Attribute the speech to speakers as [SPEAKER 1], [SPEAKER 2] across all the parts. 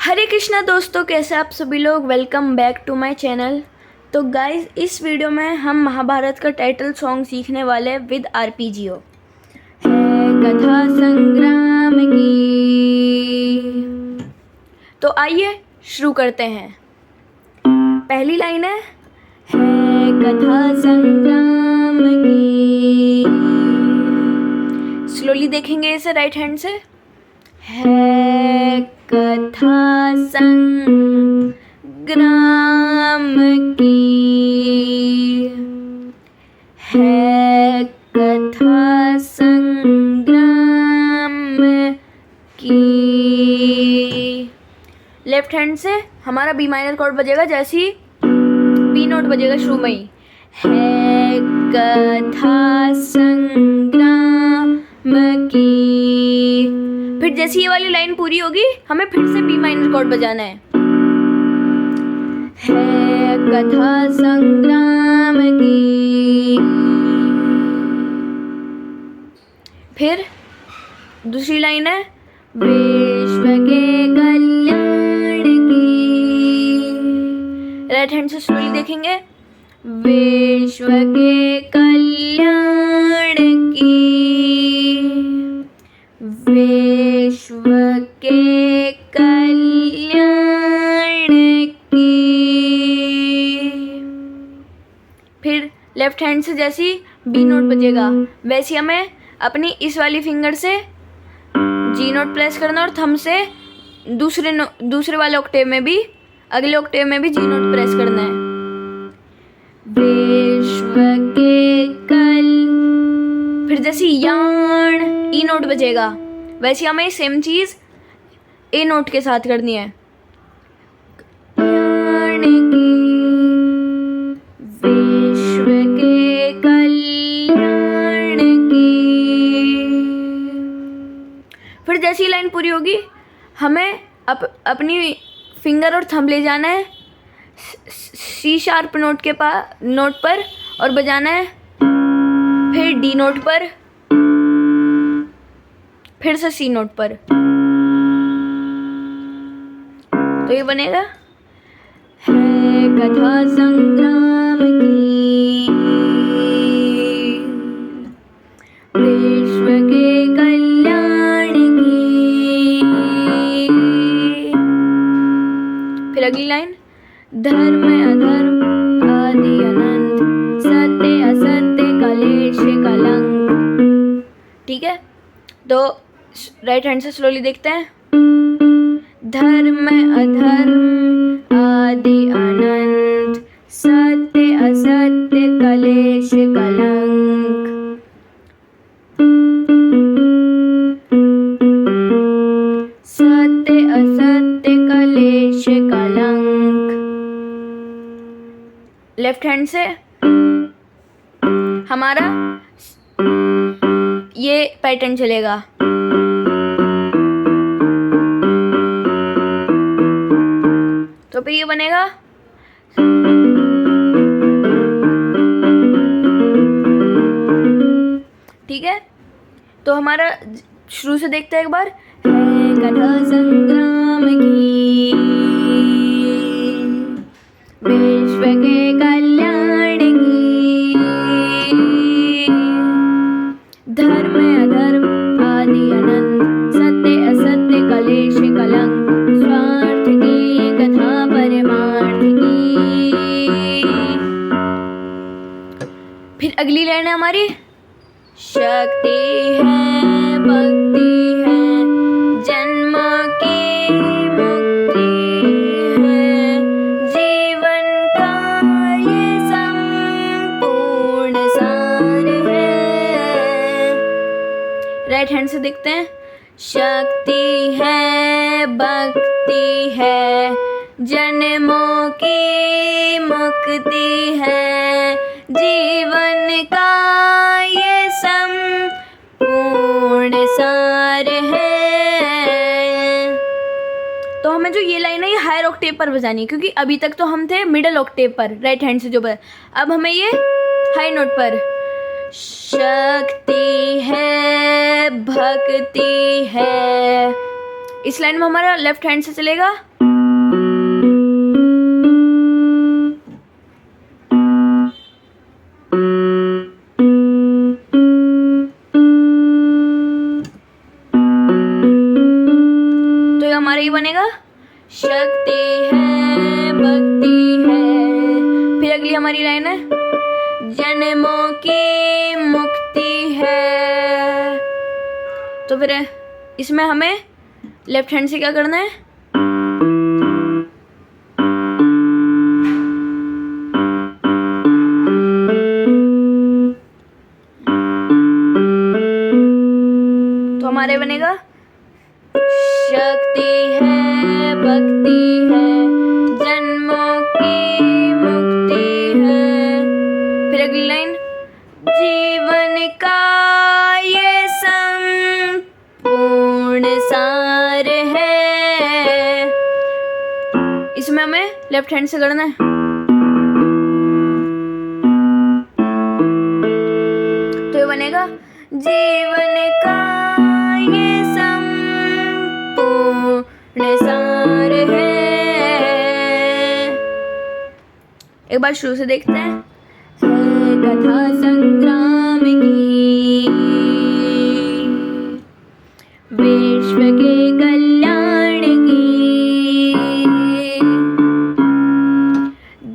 [SPEAKER 1] हरे कृष्णा दोस्तों, कैसे आप सभी लोग। Welcome back to my channel. तो गाइस, इस वीडियो में हम महाभारत का टाइटल सॉन्ग सीखने वाले हैं विद आरपीजीओ। है कथा संग्राम की। तो आइए शुरू करते हैं। पहली लाइन है कथा संग्राम की। स्लोली देखेंगे इसे राइट हैंड से। है कथा संग्राम की, है कथा संग्राम की। लेफ्ट हैंड से हमारा बी माइनर कॉर्ड बजेगा, जैसे ही बी नोट बजेगा शुरू में ही। है कथा संग्राम की। फिर जैसे ये वाली लाइन पूरी होगी, हमें फिर से बी माइनर कॉर्ड बजाना है कथा संग्राम की। फिर दूसरी लाइन है विश्व के कल्याण की। राइट हैंड से स्लोली देखेंगे। विश्व के कल्याण की, विश्व के कल्याण की। फिर लेफ्ट हैंड से जैसे ही बी नोट बजेगा, वैसे हमें अपनी इस वाली फिंगर से जी नोट प्रेस करना और थंब से दूसरे वाले ऑक्टेव में भी, अगले ऑक्टेव में भी जी नोट प्रेस करना है। विश्व के फिर जैसे यान ई नोट बजेगा, वैसे हमें सेम चीज ए नोट के साथ करनी है। विश्व के कल्याण की। फिर जैसी लाइन पूरी होगी, हमें अपनी फिंगर और थंब ले जाना है सी शार्प नोट के नोट पर और बजाना है, फिर डी नोट पर, फिर से सी नोट पर। तो ये बनेगा है कथा संग्राम की, विश्व के कल्याण की। फिर अगली लाइन धर्म अधर्म आदि अनंत, सत्य असत्य कलेश कलंक। ठीक है, तो राइट हैंड से स्लोली देखते हैं। धर्म अधर्म आदि अनंत, सत्य असत्य कलेश कलंक। सत्य असत्य कलेश कलंक। लेफ्ट हैंड से हमारा ये पैटर्न चलेगा। तो फिर ये बनेगा ठीक है। तो हमारा शुरू से देखते हैं एक बार। है कथा संग्राम की, विश्व के कल्याण की। धर्म अधर्म आदि अनंत, सत्य असत्य कलेश कलंक। स्वार्थ की कथा परमार्थ की। फिर अगली लाइन है हमारी शक्ति है भक्ति है, जन्म की मुक्ति है, जीवन का ये संपूर्ण सार है। राइट हैंड से देखते हैं। शक्ति है भक्ति है, जन्मों की मुक्ति है, जीवन का ये संपूर्ण सार है। तो हमें जो ये लाइन है ये हायर ऑक्टेव पर बजानी है, क्योंकि अभी तक तो हम थे मिडिल ऑक्टेव पर राइट हैंड से जो अब हमें ये हाई नोट पर। शक्ति है भक्ति है, इस लाइन में हमारा लेफ्ट हैंड से चलेगा हमारा ये बनेगा शक्ति है भक्ति है। फिर अगली हमारी लाइन है जन्मों की मुक्ति है। तो फिर इसमें हमें लेफ्ट हैंड से क्या करना है, तो हमारे बनेगा शक्ति है भक्ति है जन्मों की मुक्ति है। फिर अगली लाइन जीवन का ये संपूर्ण सार है। इसमें हमें लेफ्ट हैंड से करना है, तो ये बनेगा जीवन का ये संपूर्ण सार है। एक बार शुरू से देखते हैं। है कथा संग्राम की विश्व के कल्याण की,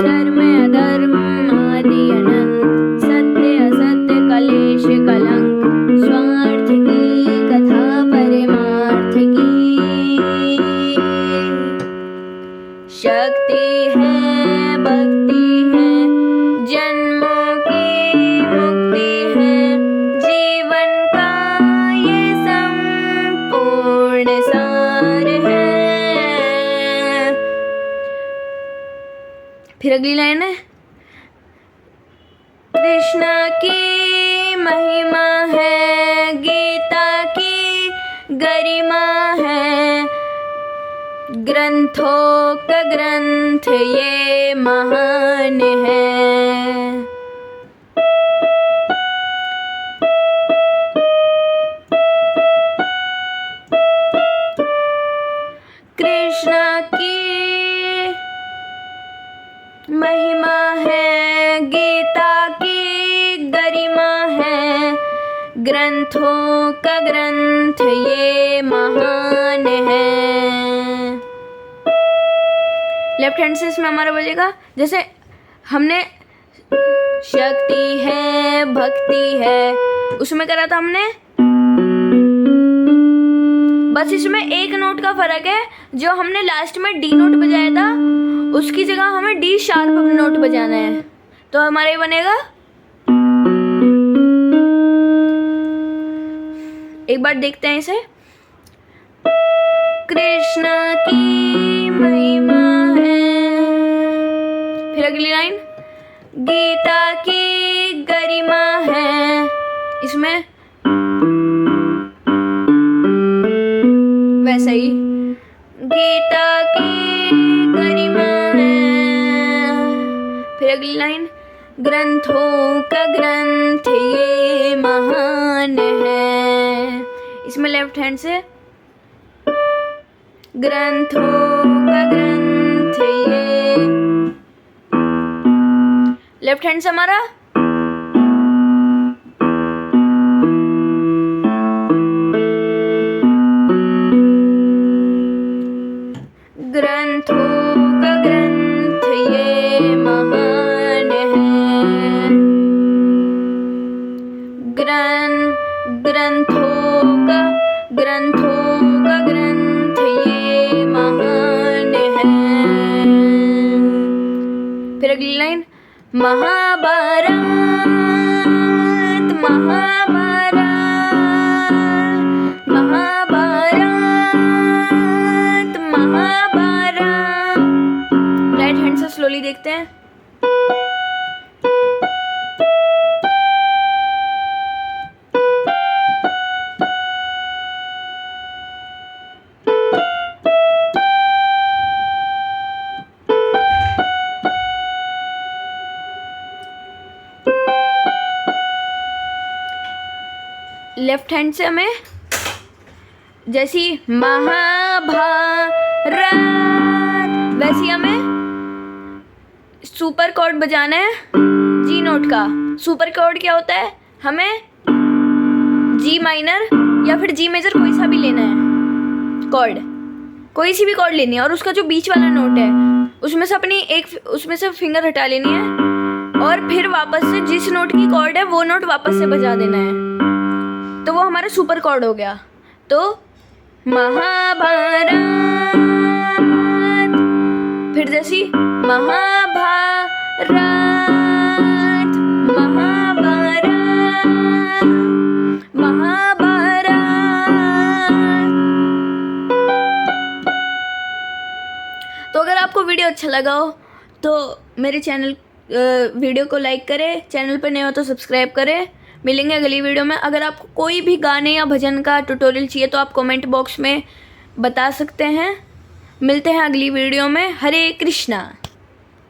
[SPEAKER 1] धर्म अधर्म आदि अनंत, सत्य असत्य कलेश कलंक, स्वार्थ की कथा परमार्थ की। शक्ति है भक्ति है जन्मों की मुक्ति है, जीवन का ये संपूर्ण सार है। फिर अगली लाइन है कृष्ण की महिमा है, गीता की गरिमा है, ग्रंथों का ग्रंथ ये महान है। कृष्ण की महिमा है, गीता की गरिमा है, ग्रंथों का ग्रंथ ये महान है। लेफ्ट हैंड से इसमें हमारा बजेगा जैसे हमने शक्ति है भक्ति है उसमें करा था हमने, बस इसमें एक नोट का फर्क है। जो हमने लास्ट में डी नोट बजाया था उसकी जगह हमें डी शार्प नोट बजाना है। तो हमारा ये बनेगा, एक बार देखते हैं इसे। कृष्ण की महिमा है, फिर अगली लाइन गीता की गरिमा है, इसमें वैसा ही गीता की गरिमा है। फिर अगली लाइन ग्रंथों का ग्रंथ ये महान है, इसमें लेफ्ट हैंड से ग्रंथों का ग्रंथ ये, लेफ्ट हैंड से हमारा ग्रंथों का ग्रंथ ये महान है, ग्रंथों का ग्रंथ ये महान है। फिर अगली line Mahabharat Mahabharat Mahabharat Mahabharat. Right hand से स्लोली देखते हैं। लेफ्ट हैंड से हमें जैसी महाभारत वैसी हमें सुपर कॉर्ड बजाना है जी नोट का। सुपर कॉर्ड क्या होता है, हमें जी माइनर या फिर जी मेजर कोई सा भी लेना है कॉर्ड। कोई सी भी कॉर्ड लेनी है और उसका जो बीच वाला नोट है उसमें से फिंगर हटा लेनी है और फिर वापस से जिस नोट की कॉर्ड है वो नोट वापस से बजा देना है, तो वो हमारा सुपर कॉर्ड हो गया। तो महाभारत, फिर जैसी महाभारत महाभारत महाभारत। तो अगर आपको वीडियो अच्छा लगा हो तो मेरे वीडियो को लाइक करें, चैनल पर नए हो तो सब्सक्राइब करें। मिलेंगे अगली वीडियो में। अगर आपको कोई भी गाने या भजन का ट्यूटोरियल चाहिए तो आप कमेंट बॉक्स में बता सकते हैं। मिलते हैं अगली वीडियो में। हरे कृष्णा।